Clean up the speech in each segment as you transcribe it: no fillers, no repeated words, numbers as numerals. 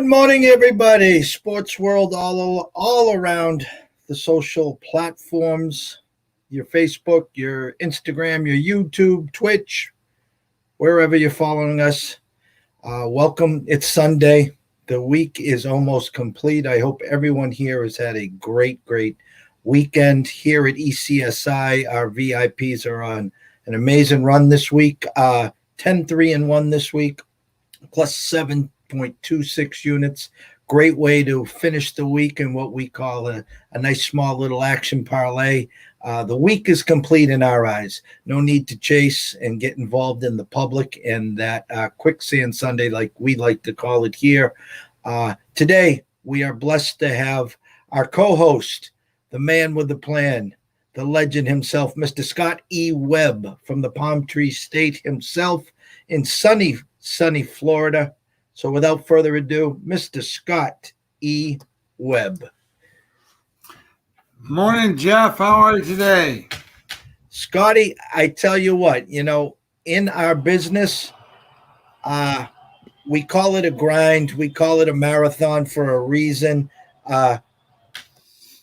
Good morning, everybody. Sports world all around the social platforms, your Facebook, your Instagram, your YouTube, Twitch, wherever you're following us. Welcome. It's Sunday. The week is almost complete. I hope everyone here has had a great weekend here at ECSI. Our VIPs are on an amazing run this week. 10-3-1 this week, plus 7.26 units. Great way to finish the week in what we call a nice small little action parlay. The week is complete in our eyes. No need to chase and get involved in the public and that quicksand Sunday, like we like to call it here. Today, we are blessed to have our co-host, the man with the plan, the legend himself, Mr. Scott E. Webb from the Palm Tree State himself in sunny Florida. So without further ado, Mr. Scott E. Webb. Morning, Jeff. How are you today? Scotty, I tell you what, in our business, we call it a grind. We call it a marathon for a reason.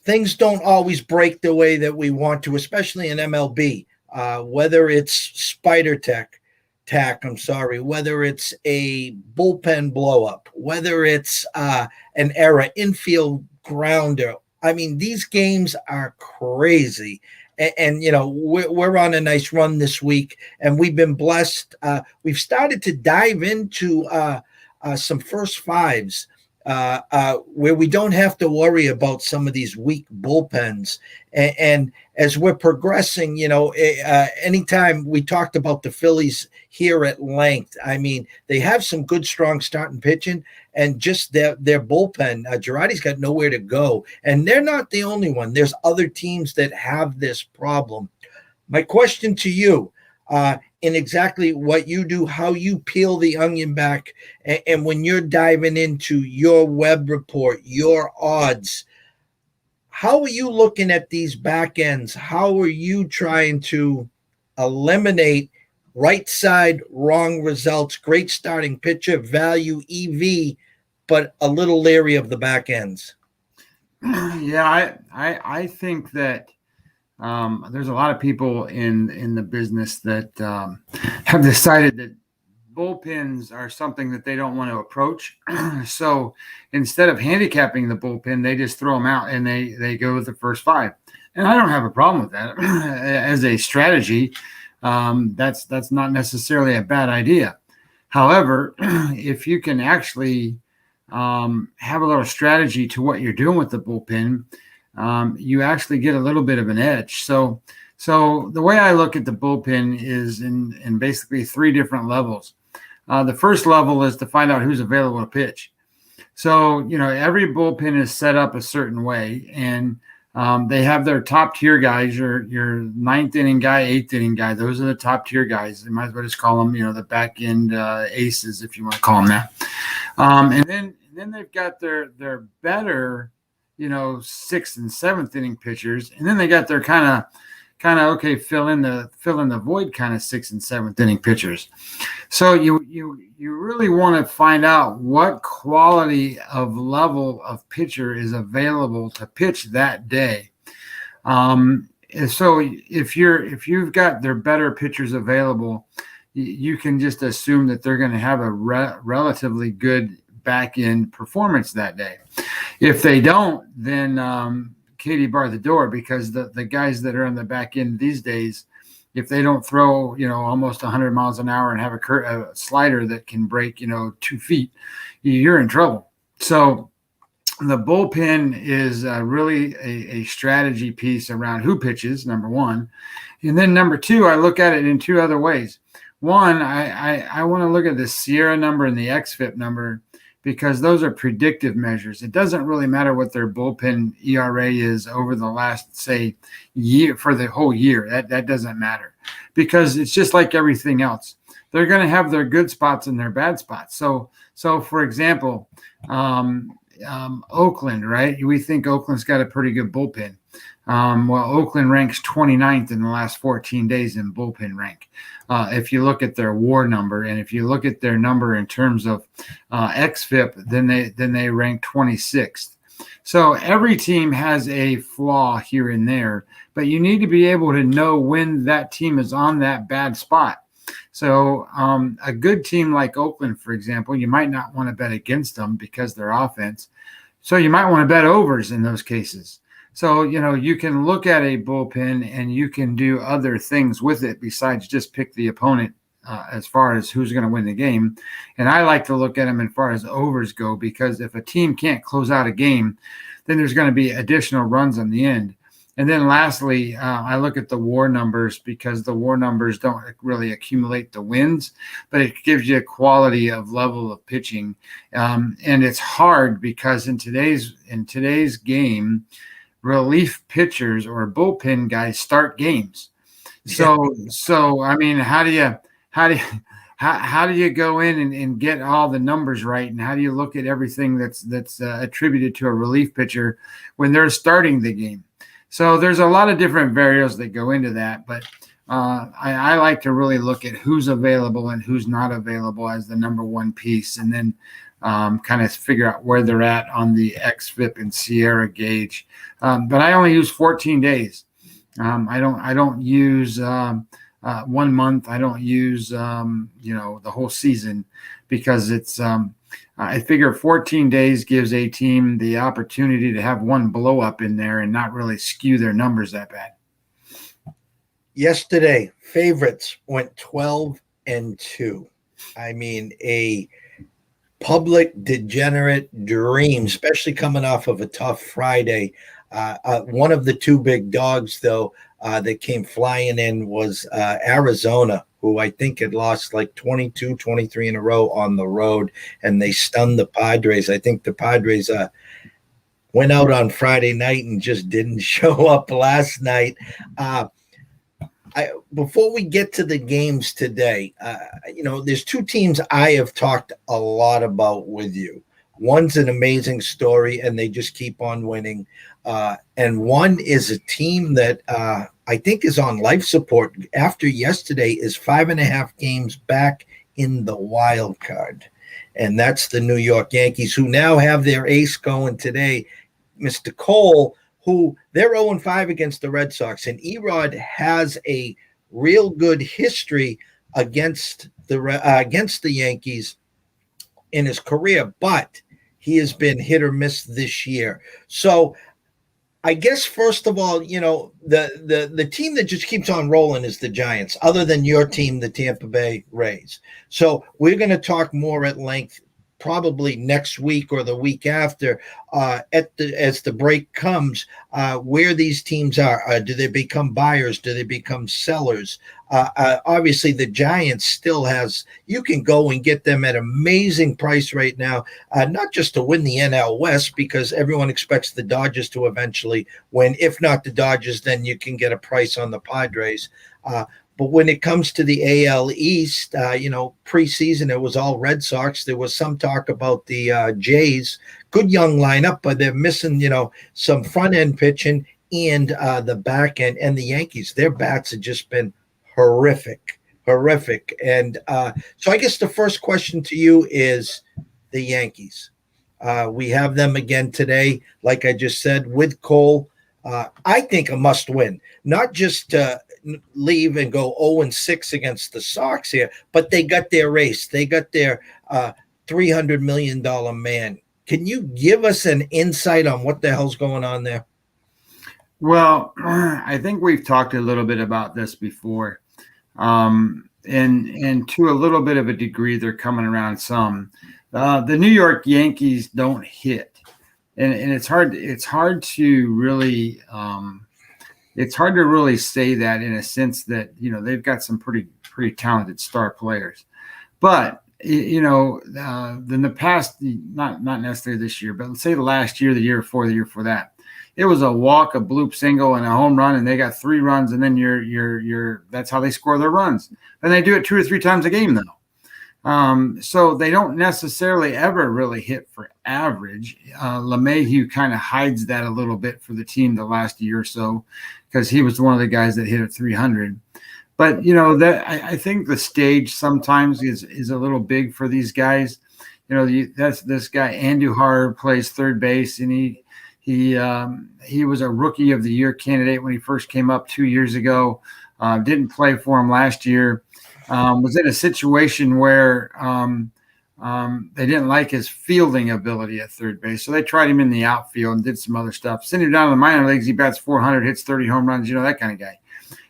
Things don't always break the way that we want to, especially in MLB, whether it's spider tack, whether it's a bullpen blow up, whether it's an error, infield grounder. I mean, these games are crazy. And we're on a nice run this week, and we've been blessed. We've started to dive into some first fives where we don't have to worry about some of these weak bullpens. And as we're progressing, anytime we talked about the Phillies here at length, I mean, they have some good, strong starting pitching, and just their bullpen. Girardi's got nowhere to go, and they're not the only one. There's other teams that have this problem. My question to you, in exactly what you do, how you peel the onion back, and when you're diving into your web report, your odds, how are you looking at these back ends? How are you trying to eliminate right side, wrong results, great starting pitcher, value, EV, but a little leery of the back ends? Yeah, I think that there's a lot of people in the business that have decided that bullpens are something that they don't want to approach. So instead of handicapping the bullpen, they just throw them out and they go with the first five. And I don't have a problem with that as a strategy. That's not necessarily a bad idea. However, if you can actually have a little strategy to what you're doing with the bullpen, you actually get a little bit of an edge. So the way I look at the bullpen is in basically three different levels. The first level is to find out who's available to pitch. So, every bullpen is set up a certain way, and they have their top tier guys, your ninth inning guy, eighth inning guy. Those are the top tier guys. They might as well just call them, the back end aces, if you want to call them that. And then they've got their better, sixth and seventh inning pitchers, and then they got their kind of okay, fill in the void kind of sixth and seventh inning pitchers. So you really want to find out what quality of level of pitcher is available to pitch that day. So if you've got their better pitchers available, you can just assume that they're going to have a relatively good back end performance that day. If they don't, then Katie bar the door, because the guys that are on the back end these days, if they don't throw almost 100 miles an hour and have a slider that can break 2 feet, you're in trouble. So the bullpen is really a strategy piece around who pitches, number one, and then number two, I look at it in two other ways. One, I want to look at the Sierra number and the XFIP number, because those are predictive measures. It doesn't really matter what their bullpen ERA is over the last, say, year, for the whole year. That doesn't matter, because it's just like everything else. They're going to have their good spots and their bad spots. So for example, Oakland, right? We think Oakland's got a pretty good bullpen. Well, Oakland ranks 29th in the last 14 days in bullpen rank. If you look at their WAR number, and if you look at their number in terms of xFIP, then they rank 26th. So every team has a flaw here and there, but you need to be able to know when that team is on that bad spot. So a good team like Oakland, for example, you might not want to bet against them because their offense. So you might want to bet overs in those cases. So, you can look at a bullpen and you can do other things with it besides just pick the opponent as far as who's going to win the game. And I like to look at them as far as overs go, because if a team can't close out a game, then there's going to be additional runs on the end. And then lastly, I look at the WAR numbers, because the WAR numbers don't really accumulate the wins, but it gives you a quality of level of pitching. And it's hard because in today's game, relief pitchers or bullpen guys start games. So I mean, how do you go in and get all the numbers right, and how do you look at everything that's attributed to a relief pitcher when they're starting the game? So there's a lot of different variables that go into that, but I like to really look at who's available and who's not available as the number one piece, and then kind of figure out where they're at on the xFIP and Sierra gauge. But I only use 14 days. I don't use 1 month. I don't use the whole season, because it's I figure 14 days gives a team the opportunity to have one blow up in there and not really skew their numbers that bad. Yesterday, favorites went 12-2. I mean, a public degenerate dream, especially coming off of a tough Friday. One of the two big dogs, though, that came flying in was Arizona, who I think had lost like 22, 23 in a row on the road, and they stunned the Padres. I think the Padres went out on Friday night and just didn't show up last night. Before we get to the games today, there's two teams I have talked a lot about with you. One's an amazing story, and they just keep on winning. And one is a team that I think is on life support after yesterday, is 5.5 games back in the wild card. And that's the New York Yankees, who now have their ace going today, Mr. Cole, who they're 0-5 against the Red Sox. And Erod has a real good history against the Yankees in his career, but he has been hit or miss this year. So I guess, first of all, the team that just keeps on rolling is the Giants, other than your team, the Tampa Bay Rays. So we're going to talk more at length probably next week or the week after as the break comes, where these teams are. Do they become buyers? Do they become sellers? Obviously, the Giants still you can go and get them at amazing price right now, not just to win the NL West, because everyone expects the Dodgers to eventually win. If not the Dodgers, then you can get a price on the Padres. But when it comes to the AL East, preseason, it was all Red Sox. There was some talk about the Jays. Good young lineup, but they're missing, some front-end pitching and the back end. And the Yankees, their bats have just been horrific. And so I guess the first question to you is the Yankees. We have them again today, like I just said, with Cole. I think a must-win, not just leave and go 0-6 against the Sox here, but they got their race. They got their $300 million man. Can you give us an insight on what the hell's going on there? Well, I think we've talked a little bit about this before. And to a little bit of a degree, they're coming around some. The New York Yankees don't hit. And it's hard to really say that, in a sense that, they've got some pretty talented star players. But, in the past, not necessarily this year, but let's say the last year, the year before that, it was a walk, a bloop single, and a home run, and they got 3 runs, and then that's how they score their runs. And they do it 2 or 3 times a game, though. So they don't necessarily ever really hit for average. LeMahieu kind of hides that a little bit for the team the last year or so because he was one of the guys that hit at 300. But that I think the stage sometimes is a little big for these guys. That's this guy Andujar plays third base, and he was a rookie of the year candidate when he first came up 2 years ago. Didn't play for him last year. Was in a situation where they didn't like his fielding ability at third base, so they tried him in the outfield and did some other stuff. Send him down to the minor leagues. He bats 400, hits 30 home runs. That kind of guy.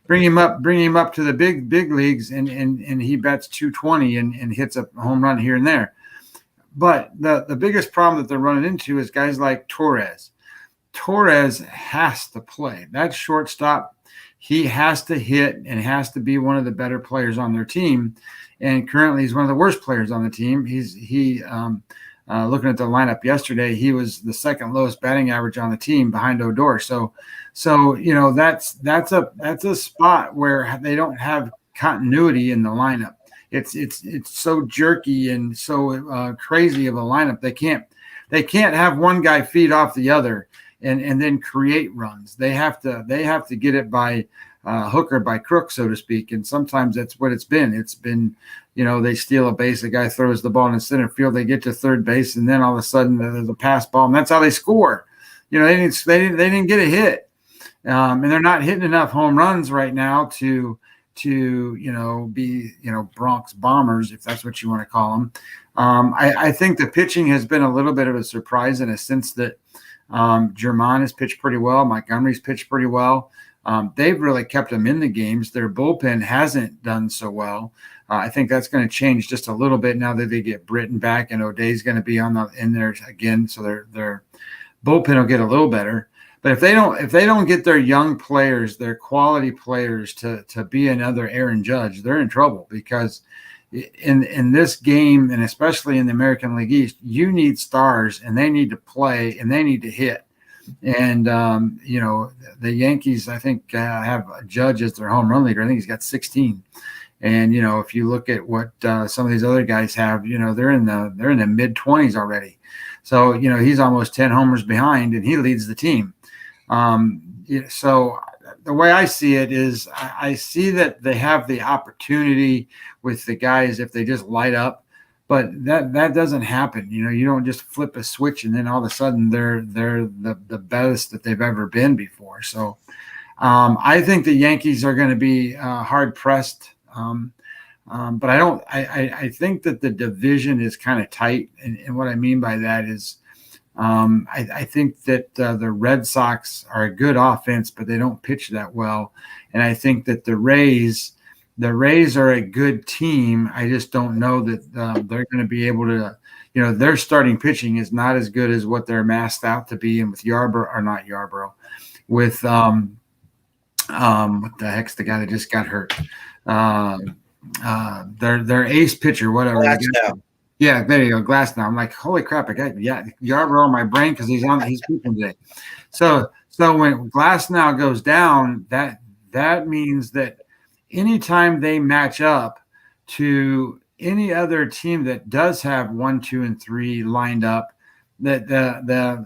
Bring him up to the big leagues, and he bats 220 and hits a home run here and there. But the biggest problem that they're running into is guys like Torres. Torres has to play. That shortstop, he has to hit and has to be one of the better players on their team. And currently he's one of the worst players on the team. Looking at the lineup yesterday, he was the second lowest batting average on the team behind Odor. So that's a spot where they don't have continuity in the lineup. It's so jerky and so crazy of a lineup. They can't have one guy feed off the other and then create runs. They have to get it by hook or by crook, so to speak. And sometimes that's what it's been. It's been, they steal a base, a guy throws the ball in the center field, they get to third base, and then all of a sudden there's a pass ball, and that's how they score. They didn't get a hit, and they're not hitting enough home runs right now to be Bronx Bombers, if that's what you want to call them. I think the pitching has been a little bit of a surprise in a sense that Germán has pitched pretty well, Montgomery's pitched pretty well. They've really kept them in the games. Their bullpen hasn't done so well. I think that's going to change just a little bit now that they get Britton back and O'Day's going to be in there again, so their bullpen will get a little better. But if they don't get their young players, their quality players to be another Aaron Judge, they're in trouble, because in this game, and especially in the American League East, you need stars, and they need to play and they need to hit. And the Yankees, I think, have Judge as their home run leader. I think he's got 16. And if you look at what some of these other guys have, they're in the mid 20s already. So he's almost 10 homers behind, and he leads the team. So the way I see it is, I see that they have the opportunity with the guys if they just light up. But that doesn't happen. You don't just flip a switch and then all of a sudden they're the best that they've ever been before. So I think the Yankees are going to be hard pressed. But I think that the division is kind of tight. And what I mean by that is I think that the Red Sox are a good offense, but they don't pitch that well. And I think that the Rays are a good team. I just don't know that they're going to be able to, their starting pitching is not as good as what they're masked out to be. And with with what the heck's the guy that just got hurt? Their ace pitcher, whatever. Yeah, there you go, Glass. Now I'm like, holy crap! I got Yarbrough on my brain because he's pitching today. So when Glass now goes down, that means that anytime they match up to any other team that does have 1, 2, and 3 lined up, that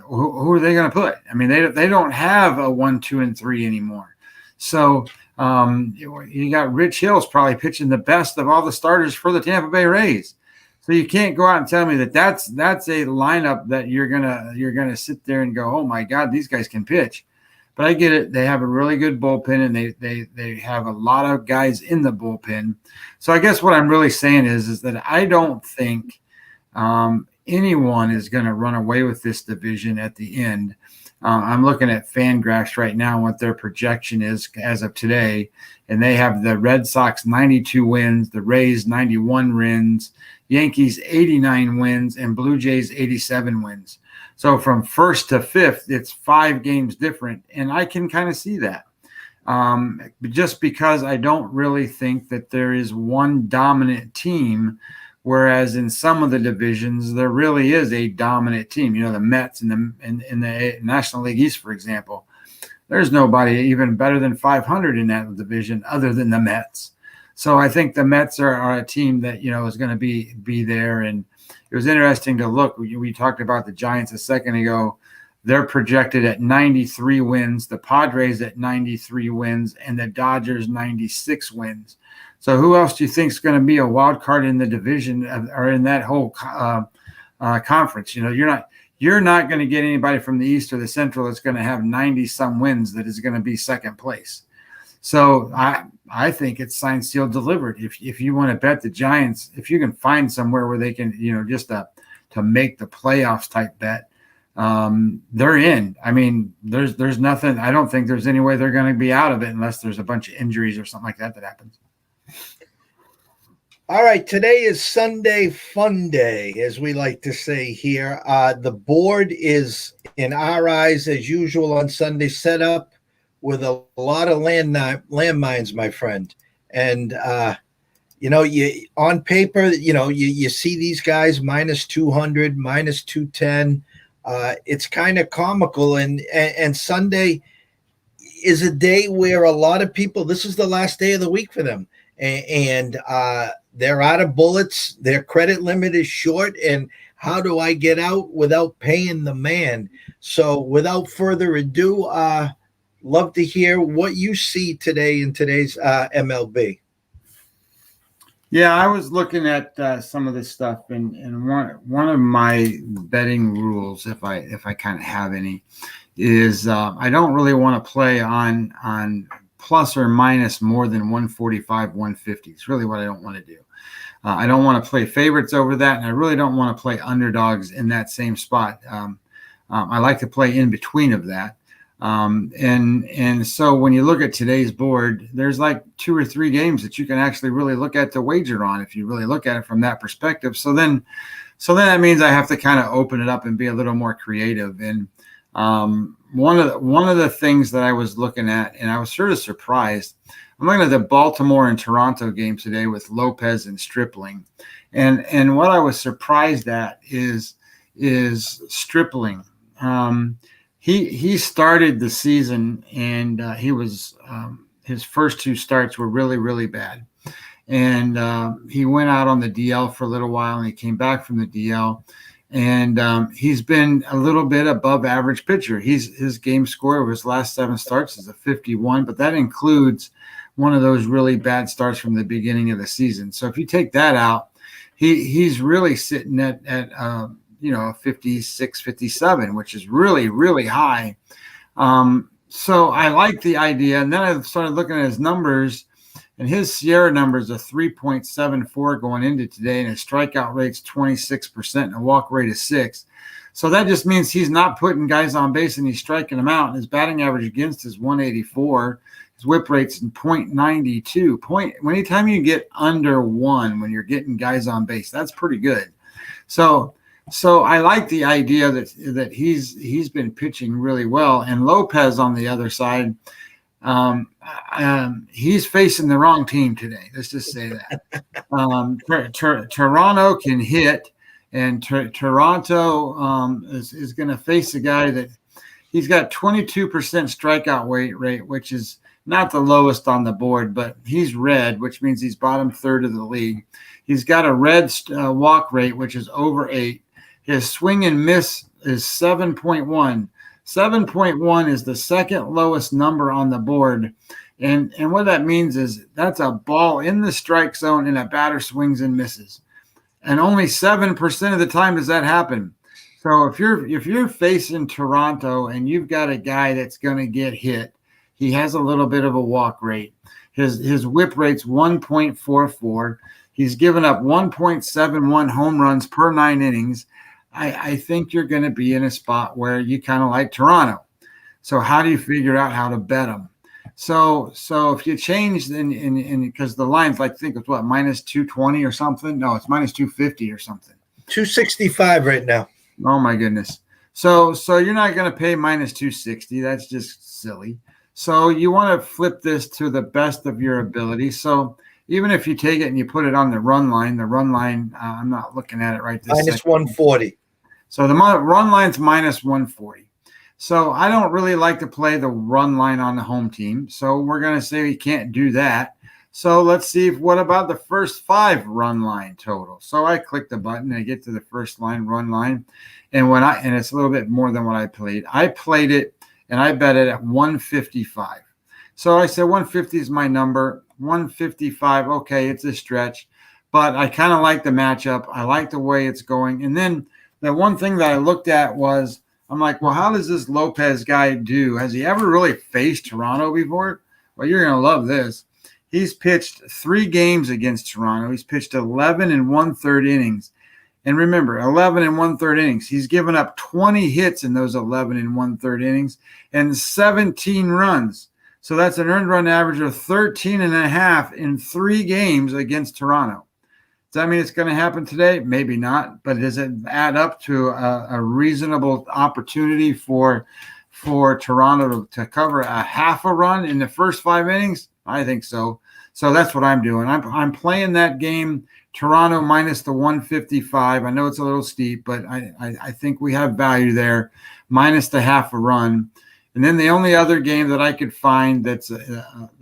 who are they going to put? I mean, they don't have a 1, 2, and 3 anymore. So you got Rich Hill's probably pitching the best of all the starters for the Tampa Bay Rays. So you can't go out and tell me that that's a lineup that you're gonna sit there and go, oh my God, these guys can pitch. But I get it. They have a really good bullpen, and they have a lot of guys in the bullpen. So I guess what I'm really saying is that I don't think anyone is going to run away with this division at the end. I'm looking at Fangraphs right now, what their projection is as of today, and they have the Red Sox 92 wins, the Rays 91 wins, Yankees 89 wins, and Blue Jays 87 wins. So from first to fifth, it's 5 games different, and I can kind of see that. Just because I don't really think that there is one dominant team, whereas in some of the divisions there really is a dominant team. The Mets in the National League East, for example, there's nobody even better than 500 in that division other than the Mets. So I think the Mets are a team that, is going to be there. And it was interesting to look. We talked about the Giants a second ago. They're projected at 93 wins, the Padres at 93 wins, and the Dodgers 96 wins. So who else do you think is going to be a wild card in the division or in that whole conference? You're not going to get anybody from the East or the Central that's going to have 90 some wins that is going to be second place. So I think it's signed, sealed, delivered. If you want to bet the Giants, if you can find somewhere where they can, just to make the playoffs type bet, they're in. I mean, there's nothing. I don't think there's any way they're going to be out of it unless there's a bunch of injuries or something like that happens. All right, today is Sunday Fun Day, as we like to say here. The board is, in our eyes, as usual on Sunday, set up with a lot of landmines, my friend. And you on paper, you see these guys minus 200, minus 210. It's kind of comical, and Sunday is a day where a lot of people, this is the last day of the week for them, and they're out of bullets. Their credit limit is short, and how do I get out without paying the man? So without further ado, love to hear what you see today in today's MLB. Yeah, I was looking at some of this stuff, and one of my betting rules, if I kind of have any, is I don't really want to play on plus or minus more than 145, 150. It's really what I don't want to do. I don't want to play favorites over that, and I really don't want to play underdogs in that same spot. I like to play in between of that. And so when you look at today's board, there's like 2 or 3 games that you can actually really look at to wager on if you really look at it from that perspective. So then that means I have to kind of open it up and be a little more creative. And one of the things that I was looking at, and I was sort of surprised, I'm looking at the Baltimore and Toronto game today with Lopez and Stripling. And what I was surprised at is Stripling. He started the season, and he was his first 2 starts were really, really bad. And he went out on the DL for a little while, and he came back from the DL. And he's been a little bit above average pitcher. His game score of his last 7 starts is a 51, but that includes one of those really bad starts from the beginning of the season. So if you take that out, he's really sitting at 56, 57, which is really, really high. So I like the idea. And then I started looking at his numbers, and his Sierra numbers are 3.74 going into today, and his strikeout rate's 26%, and a walk rate is 6. So that just means he's not putting guys on base and he's striking them out. And his batting average against is 184. His whip rate's in 0.92. Anytime you get under 1 when you're getting guys on base, that's pretty good. So I like the idea that he's been pitching really well. And Lopez on the other side, he's facing the wrong team today. Let's just say that. Toronto can hit, and Toronto is going to face a guy that he's got 22% strikeout rate, which is not the lowest on the board, but he's red, which means he's bottom third of the league. He's got a red walk rate, which is over 8. His swing and miss is 7.1. 7.1 is the second lowest number on the board. And what that means is that's a ball in the strike zone and a batter swings and misses. And only 7% of the time does that happen. So if you're facing Toronto and you've got a guy that's going to get hit, he has a little bit of a walk rate. His whip rate's 1.44. He's given up 1.71 home runs per 9 innings. I think you're going to be in a spot where you kind of like Toronto. So how do you figure out how to bet them? So if you change in because the line's like, think it's what, minus 220 or something? No, it's minus 250 or something. 265 right now. Oh my goodness. So you're not going to pay minus 260. That's just silly. So you want to flip this to the best of your ability. So even if you take it and you put it on the run line, I'm not looking at it right this minus second. 140. So the run line's minus 140. So I don't really like to play the run line on the home team. So we're going to say we can't do that. So let's see what about the first 5 run line total. So I click the button and I get to the first line run line, and it's a little bit more than what I played. I played it and I bet it at 155. So I said 150 is my number. 155, okay, it's a stretch, but I kind of like the matchup. I like the way it's going. And then the one thing that I looked at was, I'm like, well, how does this Lopez guy do? Has he ever really faced Toronto before? Well, you're going to love this. He's pitched 3 games against Toronto. He's pitched 11 and 1/3 innings. And remember, 11 and 1/3 innings. He's given up 20 hits in those 11 and 1/3 innings and 17 runs. So that's an earned run average of 13.5 in 3 games against Toronto. Does that mean it's going to happen today? Maybe not. But does it add up to a reasonable opportunity for Toronto to cover a half a run in the first 5 innings? I think so. So that's what I'm doing. I'm playing that game, Toronto minus the 155. I know it's a little steep, but I think we have value there, minus the half a run. And then the only other game that I could find that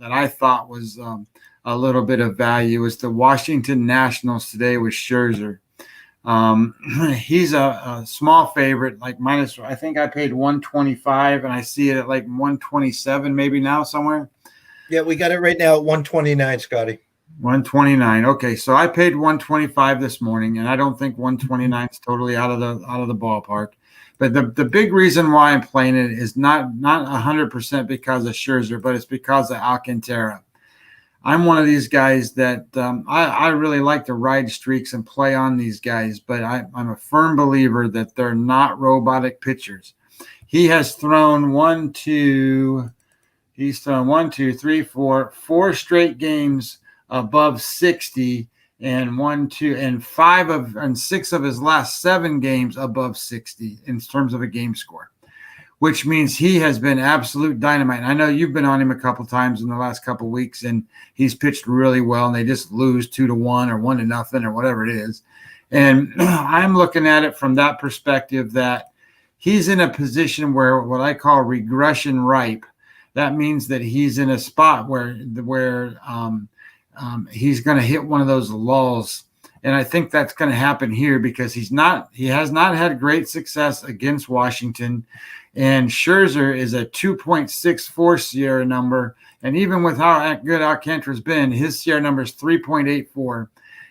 I thought was a little bit of value was the Washington Nationals today with Scherzer. He's a small favorite, like minus. I think I paid 125, and I see it at like 127 maybe now somewhere. Yeah, we got it right now at 129, Scotty. 129. Okay, so I paid 125 this morning, and I don't think 129 is totally out of the ballpark. But the big reason why I'm playing it is not 100% because of Scherzer, but it's because of Alcantara. I'm one of these guys that I really like to ride streaks and play on these guys, but I'm a firm believer that they're not robotic pitchers. He has thrown 4 straight games above 60, and 6 of his last 7 games above 60 in terms of a game score, which means he has been absolute dynamite. And I know you've been on him a couple times in the last couple of weeks, and he's pitched really well, and they just lose 2-1 or 1-0 or whatever it is. And I'm looking at it from that perspective that he's in a position where what I call regression ripe. That means that he's in a spot where he's going to hit one of those lulls. And I think that's going to happen here because he has not had great success against Washington. And Scherzer is a 2.64 Sierra number. And even with how good Alcantara's been, his Sierra number is 3.84.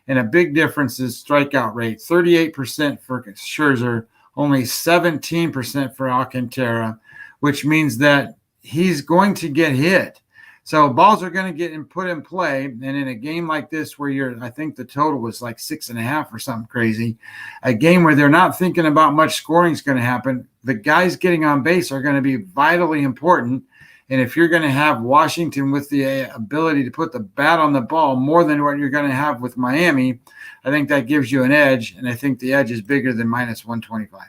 And a big difference is strikeout rate, 38% for Scherzer, only 17% for Alcantara, which means that he's going to get hit. So balls are going to get put in play. And in a game like this where I think the total was like 6.5 or something crazy, a game where they're not thinking about much scoring is going to happen, the guys getting on base are going to be vitally important. And if you're going to have Washington with the ability to put the bat on the ball more than what you're going to have with Miami, I think that gives you an edge. And I think the edge is bigger than minus 125.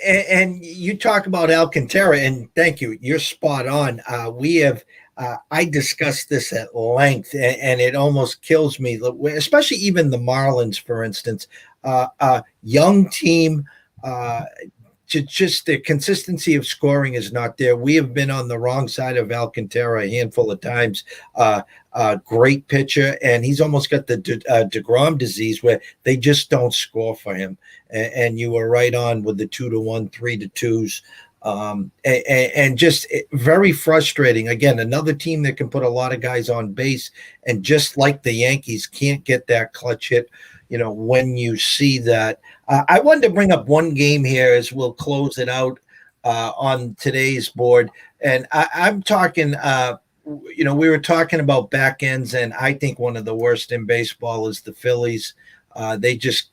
And you talk about Alcantara, and thank you. You're spot on. I discussed this at length, and it almost kills me, especially even the Marlins, for instance. Young team, just the consistency of scoring is not there. We have been on the wrong side of Alcantara a handful of times. Great pitcher, and he's almost got the DeGrom disease where they just don't score for him. And you were right on with the 2-1, 3-2s. And just very frustrating. Again, another team that can put a lot of guys on base, and just like the Yankees, can't get that clutch hit. When you see that. I wanted to bring up one game here as we'll close it out on today's board. And I'm talking, we were talking about back ends, and I think one of the worst in baseball is the Phillies. They just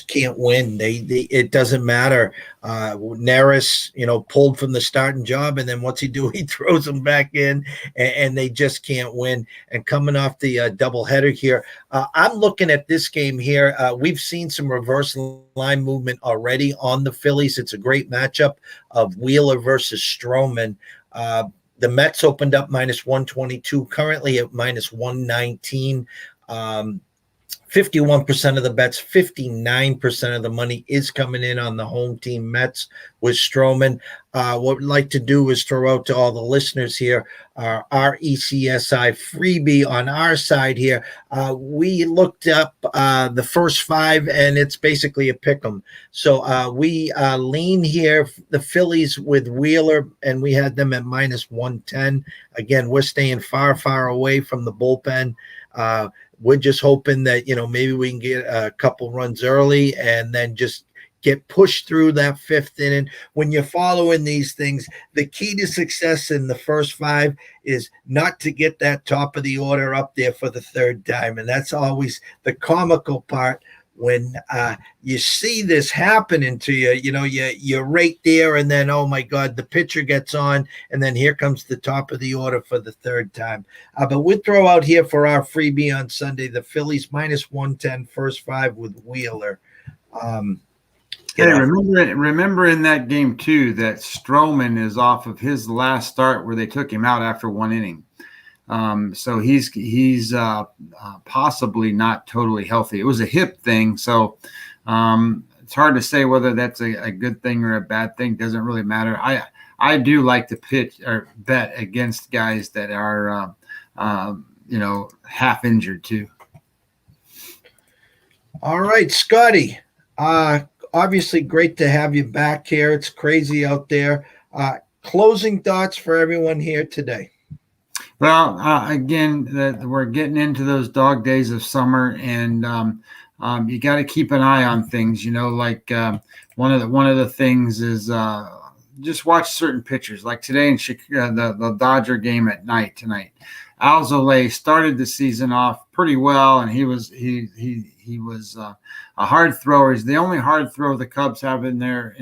can't win. It doesn't matter. Neris, pulled from the starting job, and then what's he do? He throws them back in, and they just can't win. And coming off the doubleheader here, I'm looking at this game here. We've seen some reverse line movement already on the Phillies. It's a great matchup of Wheeler versus Stroman. The Mets opened up minus 122, currently at minus 119. 51% of the bets, 59% of the money is coming in on the home team Mets with Stroman. What we'd like to do is throw out to all the listeners here our ECSI freebie on our side here. We looked up the first five, and it's basically a pick 'em. So we lean here, the Phillies with Wheeler, and we had them at -110. Again, we're staying far, far away from the bullpen. We're just hoping that, maybe we can get a couple runs early and then just get pushed through that fifth inning. When you're following these things, the key to success in the first five is not to get that top of the order up there for the third time. And that's always the comical part when you see this happening to you. You're right there, and then, oh my God, the pitcher gets on, and then here comes the top of the order for the third time. But we'll throw out here for our freebie on Sunday, the Phillies -110 first five with Wheeler. Hey, remember in that game too that Stroman is off of his last start where they took him out after one inning. So he's possibly not totally healthy. It was a hip thing, so it's hard to say whether that's a good thing or a bad thing. Doesn't really matter. I do like to pitch or bet against guys that are half injured too. All right, Scotty. Obviously, great to have you back here. It's crazy out there. Closing thoughts for everyone here today. Well, again, we're getting into those dog days of summer, and you got to keep an eye on things. Like one of the things is just watch certain pitchers. Like today in Chicago, the Dodger game at night tonight. Alzolay started the season off pretty well, and he was a hard thrower. He's the only hard thrower the Cubs have in their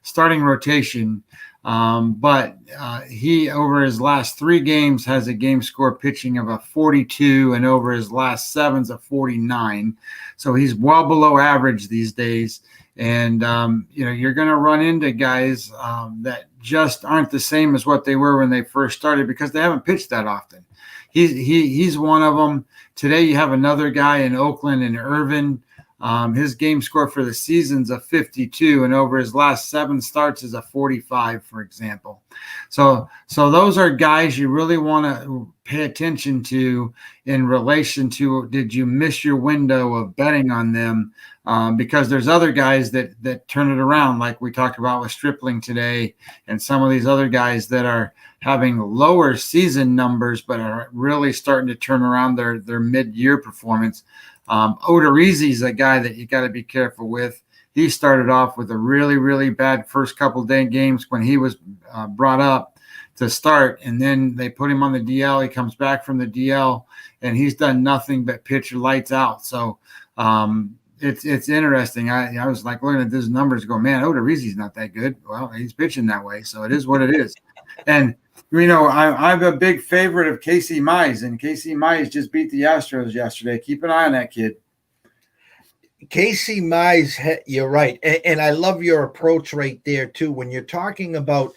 starting rotation. But he, over his last 3 games, has a game score pitching of a 42, and over his last 7's a 49. So he's well below average these days. And, you're going to run into guys that just aren't the same as what they were when they first started because they haven't pitched that often. He's one of them. Today you have another guy in Oakland, and Irvin. His game score for the season's a 52, and over his last 7 starts is a 45, for example. So those are guys you really want to pay attention to in relation to, did you miss your window of betting on them? Because there's other guys that turn it around, like we talked about with Stripling today, and some of these other guys that are having lower season numbers but are really starting to turn around their mid-year performance. Odorizzi is a guy that you got to be careful with. He started off with a really, really bad first couple of games when he was brought up to start, and then they put him on the DL. He comes back from the DL, and he's done nothing but pitch lights out. So it's interesting. I was like looking at these numbers, go, man, Odorizzi's not that good. Well, he's pitching that way, so it is what it is. And I'm a big favorite of Casey Mize, and Casey Mize just beat the Astros yesterday. Keep an eye on that kid. Casey Mize, you're right. And I love your approach right there, too. When you're talking about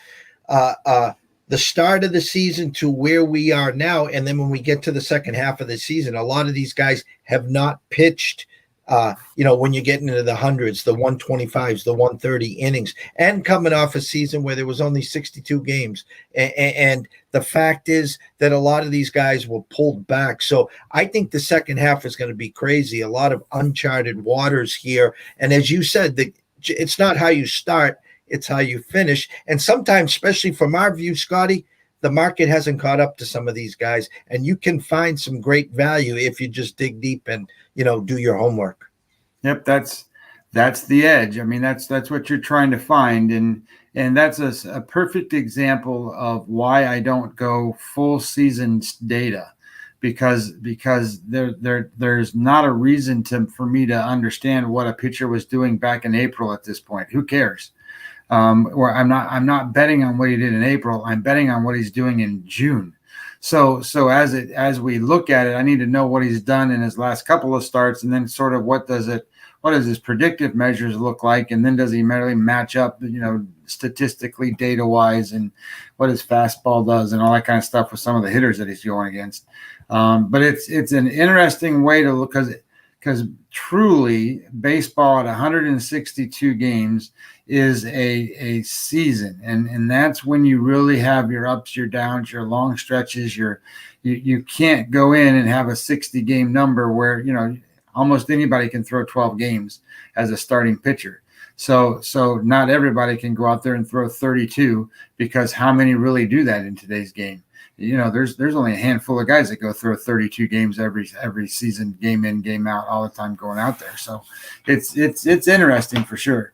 the start of the season to where we are now, and then when we get to the second half of the season, a lot of these guys have not pitched when you're getting into the hundreds, the 125s, the 130 innings, and coming off a season where there was only 62 games. And the fact is that a lot of these guys were pulled back. So I think the second half is going to be crazy. A lot of uncharted waters here. And as you said, it's not how you start, it's how you finish. And sometimes, especially from our view, Scotty, the market hasn't caught up to some of these guys, and you can find some great value if you just dig deep and, do your homework. Yep. That's the edge. I mean, that's what you're trying to find. And that's a perfect example of why I don't go full season data, because there's not a reason for me to understand what a pitcher was doing back in April at this point. Who cares? Or I'm not betting on what he did in April. I'm betting on what he's doing in June. So as we look at it, I need to know what he's done in his last couple of starts, and then sort of what does his predictive measures look like, and then does he merely match up, statistically, data wise, and what his fastball does, and all that kind of stuff with some of the hitters that he's going against. But it's an interesting way to look, because truly baseball at 162 games is a season, and that's when you really have your ups, your downs, your long stretches. You can't go in and have a 60 game number where almost anybody can throw 12 games as a starting pitcher. So not everybody can go out there and throw 32, because how many really do that in today's game? There's only a handful of guys that go through 32 games every season, game in, game out, all the time going out there. So it's interesting for sure.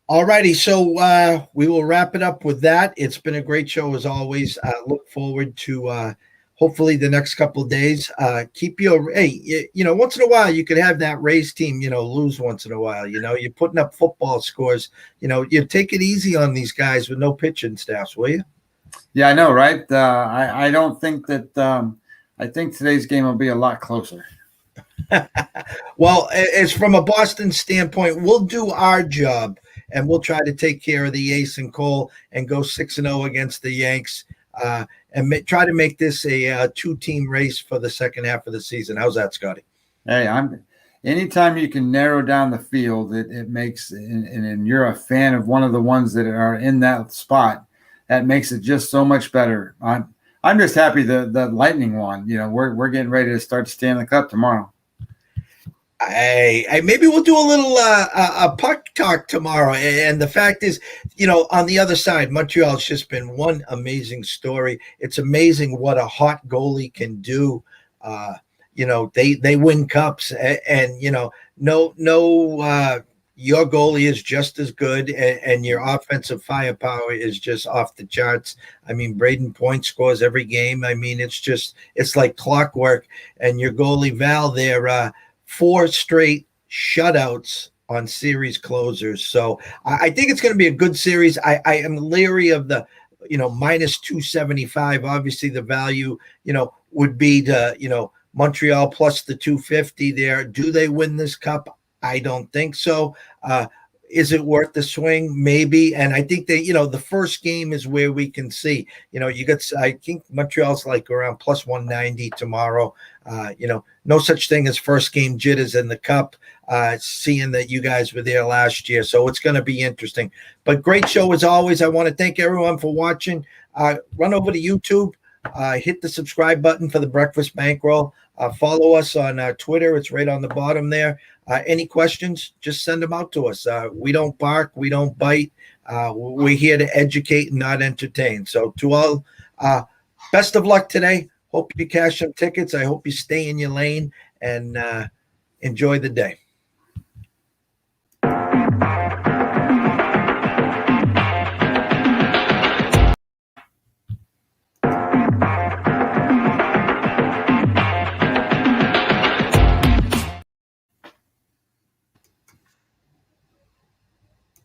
All righty, so we will wrap it up with that. It's been a great show as always. Look forward to hopefully the next couple of days. Keep once in a while you could have that Rays team, lose once in a while. You're putting up football scores. You take it easy on these guys with no pitching staffs, will you? Yeah, I know, right? I don't think that. I think today's game will be a lot closer. Well, as from a Boston standpoint, we'll do our job, and we'll try to take care of the Ace and Cole and go 6-0 against the Yanks, and try to make this a two-team race for the second half of the season. How's that, Scotty? Hey, anytime you can narrow down the field, it makes, and you're a fan of one of the ones that are in that spot, that makes it just so much better. I'm just happy the Lightning won. We're getting ready to start the Stanley Cup tomorrow. Hey, maybe we'll do a little a puck talk tomorrow. And the fact is, on the other side, Montreal's just been one amazing story. It's amazing what a hot goalie can do. They win cups, and your goalie is just as good, and your offensive firepower is just off the charts. I mean, Braden Point scores every game. I mean, it's like clockwork. And your goalie Val there, 4 straight shutouts on series closers. So I think it's going to be a good series. I am leery of the, minus 275. Obviously, the value, would be to, Montreal plus the 250 there. Do they win this cup? I don't think so. Is it worth the swing? Maybe. And I think that, the first game is where we can see, I think Montreal's like around plus 190 tomorrow. No such thing as first game jitters in the cup, seeing that you guys were there last year. So it's going to be interesting. But great show as always. I want to thank everyone for watching. Run over to YouTube, hit the subscribe button for the Breakfast Bankroll. Follow us on Twitter. It's right on the bottom there. Any questions, just send them out to us. We don't bark. We don't bite. We're here to educate and not entertain. So to all, best of luck today. Hope you cash some tickets. I hope you stay in your lane and enjoy the day.